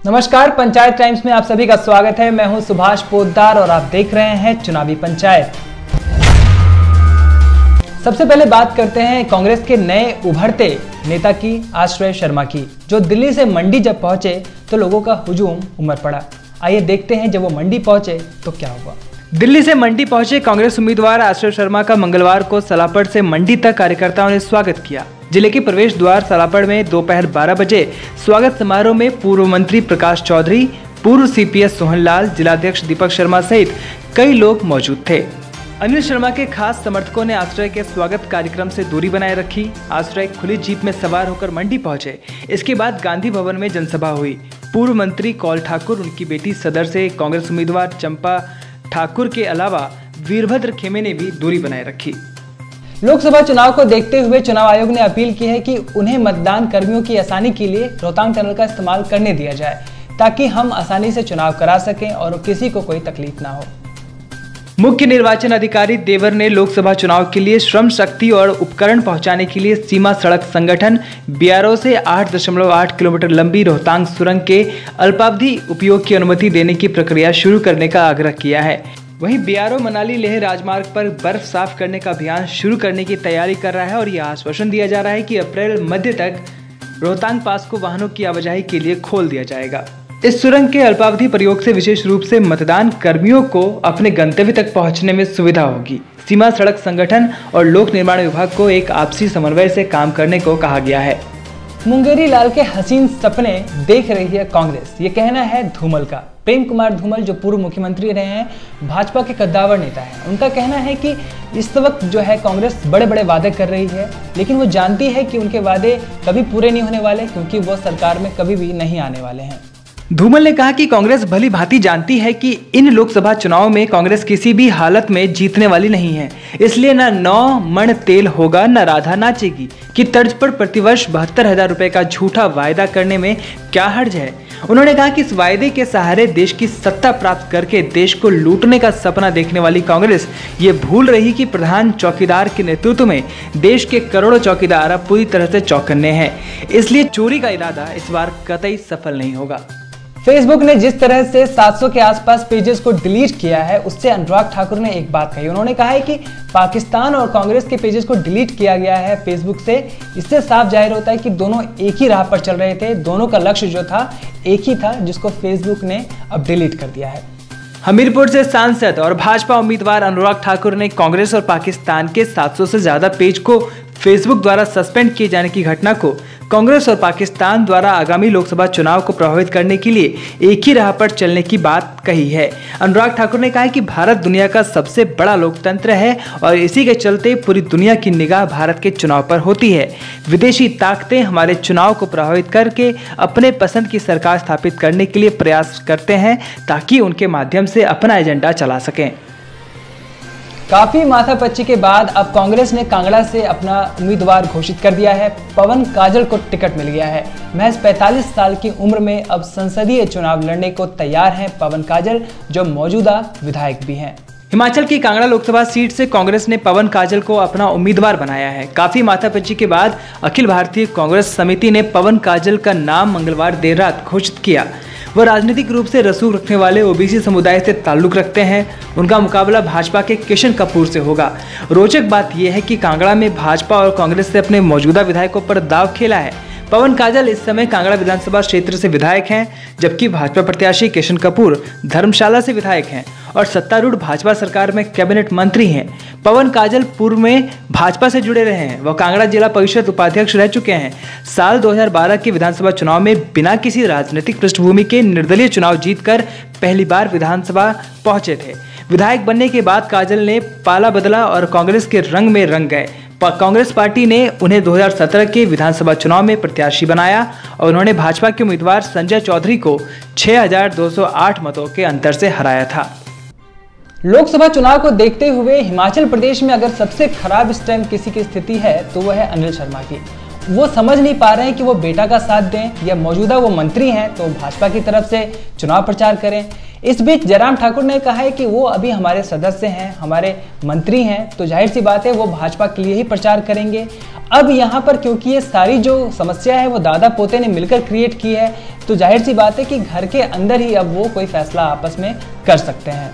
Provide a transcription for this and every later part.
नमस्कार, पंचायत टाइम्स में आप सभी का स्वागत है। मैं हूं सुभाष पोद्दार और आप देख रहे हैं चुनावी पंचायत। सबसे पहले बात करते हैं कांग्रेस के नए उभरते नेता की, आश्रय शर्मा की, जो दिल्ली से मंडी जब पहुंचे तो लोगों का हुजूम उमड़ पड़ा। आइए देखते हैं जब वो मंडी पहुंचे तो क्या हुआ। दिल्ली से मंडी पहुंचे कांग्रेस उम्मीदवार आश्रय शर्मा का मंगलवार को सलापड़ से मंडी तक कार्यकर्ताओं ने स्वागत किया। जिले के प्रवेश द्वार सलापड़ में दोपहर 12 बजे स्वागत समारोह में पूर्व मंत्री प्रकाश चौधरी, पूर्व सीपीएस सोहनलाल, जिलाध्यक्ष दीपक शर्मा सहित कई लोग मौजूद थे। अनिल शर्मा के खास समर्थकों ने आश्रय के स्वागत कार्यक्रम से दूरी बनाए रखी। आश्रय खुली जीप में सवार होकर मंडी पहुंचे। इसके बाद गांधी भवन में जनसभा हुई। पूर्व मंत्री कौल ठाकुर, उनकी बेटी सदर से कांग्रेस उम्मीदवार चंपा ठाकुर के अलावा वीरभद्र खेमे ने भी दूरी बनाए रखी। लोकसभा चुनाव को देखते हुए चुनाव आयोग ने अपील की है कि उन्हें मतदान कर्मियों की आसानी के लिए रोहतांग टनल का इस्तेमाल करने दिया जाए, ताकि हम आसानी से चुनाव करा सकें और किसी को कोई तकलीफ ना हो। मुख्य निर्वाचन अधिकारी देवर ने लोकसभा चुनाव के लिए श्रम शक्ति और उपकरण पहुंचाने के लिए सीमा सड़क संगठन बीआरओ से 8.8 किलोमीटर लंबी रोहतांग सुरंग के अल्पावधि उपयोग की अनुमति देने की प्रक्रिया शुरू करने का आग्रह किया है। वहीं बीआरओ मनाली लेह राजमार्ग पर बर्फ साफ करने का अभियान शुरू करने की तैयारी कर रहा है और यह आश्वासन दिया जा रहा है कि अप्रैल मध्य तक रोहतांग पास को वाहनों की आवाजाही के लिए खोल दिया जाएगा। इस सुरंग के अल्पावधि प्रयोग से विशेष रूप से मतदान कर्मियों को अपने गंतव्य तक पहुंचने में सुविधा होगी। सीमा सड़क संगठन और लोक निर्माण विभाग को एक आपसी समन्वय से काम करने को कहा गया है। मुंगेरी लाल के हसीन सपने देख रही है कांग्रेस, ये कहना है धूमल का। प्रेम कुमार धूमल, जो पूर्व मुख्यमंत्री रहे हैं, भाजपा के कद्दावर नेता हैं, उनका कहना है कि इस वक्त जो है कांग्रेस बड़े बड़े वादे कर रही है, लेकिन वो जानती है कि उनके वादे कभी पूरे नहीं होने वाले, क्योंकि वो सरकार में कभी भी नहीं आने वाले हैं। धूमल ने कहा कि कांग्रेस भली भांति जानती है कि इन लोकसभा चुनाव में कांग्रेस किसी भी हालत में जीतने वाली नहीं है, इसलिए न 9 मण तेल होगा न राधा नाचेगी की तर्ज पर प्रतिवर्ष 72,000 रुपए का झूठा वायदा करने में क्या हर्ज है। उन्होंने कहा कि इस वायदे के सहारे देश की सत्ता प्राप्त करके देश को लूटने का सपना देखने वाली कांग्रेस ये भूल रही कि प्रधान चौकीदार के नेतृत्व में देश के करोड़ों चौकीदार अब पूरी तरह से चौकन्ने हैं, इसलिए चोरी का इरादा इस बार कतई सफल नहीं होगा। फेसबुक ने जिस तरह से 700 के आसपास पेजेस को डिलीट किया है, उससे अनुराग ठाकुर ने एक बात कही। उन्होंने कहा है कि पाकिस्तान और कांग्रेस के पेजेस को डिलीट किया गया है फेसबुक से। इससे साफ जाहिर होता है कि दोनों एक ही राह पर चल रहे थे, दोनों का लक्ष्य जो था एक ही था, जिसको फेसबुक ने अब डिलीट कर दिया है। हमीरपुर से सांसद और भाजपा उम्मीदवार अनुराग ठाकुर ने कांग्रेस और पाकिस्तान के 700 से ज्यादा पेज को फेसबुक द्वारा सस्पेंड किए जाने की घटना को कांग्रेस और पाकिस्तान द्वारा आगामी लोकसभा चुनाव को प्रभावित करने के लिए एक ही राह पर चलने की बात कही है। अनुराग ठाकुर ने कहा कि भारत दुनिया का सबसे बड़ा लोकतंत्र है और इसी के चलते पूरी दुनिया की निगाह भारत के चुनाव पर होती है। विदेशी ताकतें हमारे चुनाव को प्रभावित करके अपने पसंद की सरकार स्थापित करने के लिए प्रयास करते हैं, ताकि उनके माध्यम से अपना एजेंडा चला सकें। काफी माथापच्ची के बाद अब कांग्रेस ने कांगड़ा से अपना उम्मीदवार घोषित कर दिया है। पवन काजल को टिकट मिल गया है। महज 45 साल की उम्र में अब संसदीय चुनाव लड़ने को तैयार हैं पवन काजल, जो मौजूदा विधायक भी हैं। हिमाचल की कांगड़ा लोकसभा सीट से कांग्रेस ने पवन काजल को अपना उम्मीदवार बनाया है। काफी माथापच्ची के बाद अखिल भारतीय कांग्रेस समिति ने पवन काजल का नाम मंगलवार देर रात घोषित किया। वह राजनीतिक रूप से रसूख रखने वाले ओबीसी समुदाय से ताल्लुक रखते हैं। उनका मुकाबला भाजपा के किशन कपूर से होगा। रोचक बात यह है कि कांगड़ा में भाजपा और कांग्रेस से अपने मौजूदा विधायकों पर दांव खेला है। पवन काजल इस समय कांगड़ा विधानसभा क्षेत्र से विधायक हैं, जबकि भाजपा प्रत्याशी किशन कपूर धर्मशाला से विधायक हैं और सत्तारूढ़ भाजपा सरकार में कैबिनेट मंत्री हैं। पवन काजल पूर्व में भाजपा से जुड़े रहे हैं। वह कांगड़ा जिला परिषद उपाध्यक्ष रह चुके हैं। साल 2012 के विधानसभा चुनाव में बिना किसी राजनीतिक पृष्ठभूमि के निर्दलीय चुनाव जीतकर पहली बार विधानसभा पहुंचे थे। विधायक बनने के बाद काजल ने पाला बदला और कांग्रेस के रंग में रंग गए। कांग्रेस पार्टी ने उन्हें 2017 के विधानसभा चुनाव में प्रत्याशी बनाया और उन्होंने भाजपा के उम्मीदवार संजय चौधरी को 6,208 मतों के अंतर से हराया था। लोकसभा चुनाव को देखते हुए हिमाचल प्रदेश में अगर सबसे खराब इस टाइम किसी की स्थिति है तो वह है अनिल शर्मा की। वो समझ नहीं पा रहे हैं कि वो बेटा का साथ दें या मौजूदा वो मंत्री हैं तो भाजपा की तरफ से चुनाव प्रचार करें। इस बीच जयराम ठाकुर ने कहा है कि वो अभी हमारे सदस्य हैं, हमारे मंत्री हैं, तो जाहिर सी बात है वो भाजपा के लिए ही प्रचार करेंगे। अब यहाँ पर क्योंकि ये सारी जो समस्या है वो दादा पोते ने मिलकर क्रिएट की है, तो जाहिर सी बात है कि घर के अंदर ही अब वो कोई फैसला आपस में कर सकते हैं।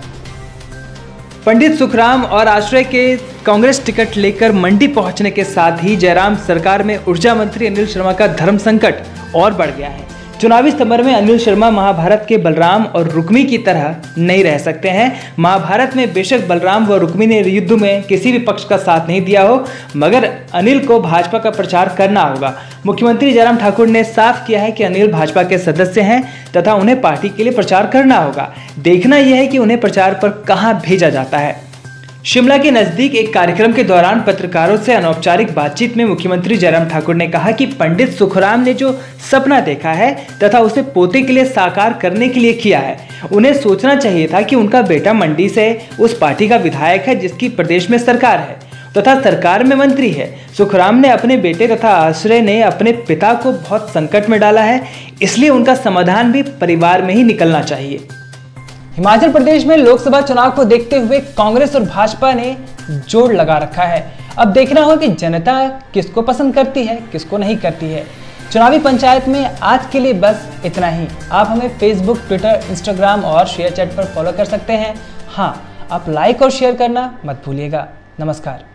पंडित सुखराम और आश्रय के कांग्रेस टिकट लेकर मंडी पहुंचने के साथ ही जयराम सरकार में ऊर्जा मंत्री अनिल शर्मा का धर्म संकट और बढ़ गया है। चुनावी समर में अनिल शर्मा महाभारत के बलराम और रुक्मी की तरह नहीं रह सकते हैं। महाभारत में बेशक बलराम व रुक्मी ने युद्ध में किसी भी पक्ष का साथ नहीं दिया हो, मगर अनिल को भाजपा का प्रचार करना होगा। मुख्यमंत्री जयराम ठाकुर ने साफ किया है कि अनिल भाजपा के सदस्य हैं तथा उन्हें पार्टी के लिए प्रचार करना होगा। देखना यह है कि उन्हें प्रचार पर कहां भेजा जाता है। शिमला के नजदीक एक कार्यक्रम के दौरान पत्रकारों से अनौपचारिक बातचीत में मुख्यमंत्री जयराम ठाकुर ने कहा कि पंडित सुखराम ने जो सपना देखा है तथा उसे पोते के लिए साकार करने के लिए किया है, उन्हें सोचना चाहिए था कि उनका बेटा मंडी से उस पार्टी का विधायक है जिसकी प्रदेश में सरकार है तथा सरकार में मंत्री है। सुखराम ने अपने बेटे तथा आश्रय ने अपने पिता को बहुत संकट में डाला है, इसलिए उनका समाधान भी परिवार में ही निकलना चाहिए। हिमाचल प्रदेश में लोकसभा चुनाव को देखते हुए कांग्रेस और भाजपा ने जोर लगा रखा है। अब देखना होगा कि जनता किसको पसंद करती है, किसको नहीं करती है। चुनावी पंचायत में आज के लिए बस इतना ही। आप हमें फेसबुक, ट्विटर, इंस्टाग्राम और शेयर चैट पर फॉलो कर सकते हैं। हाँ, आप लाइक और शेयर करना मत भूलिएगा। नमस्कार।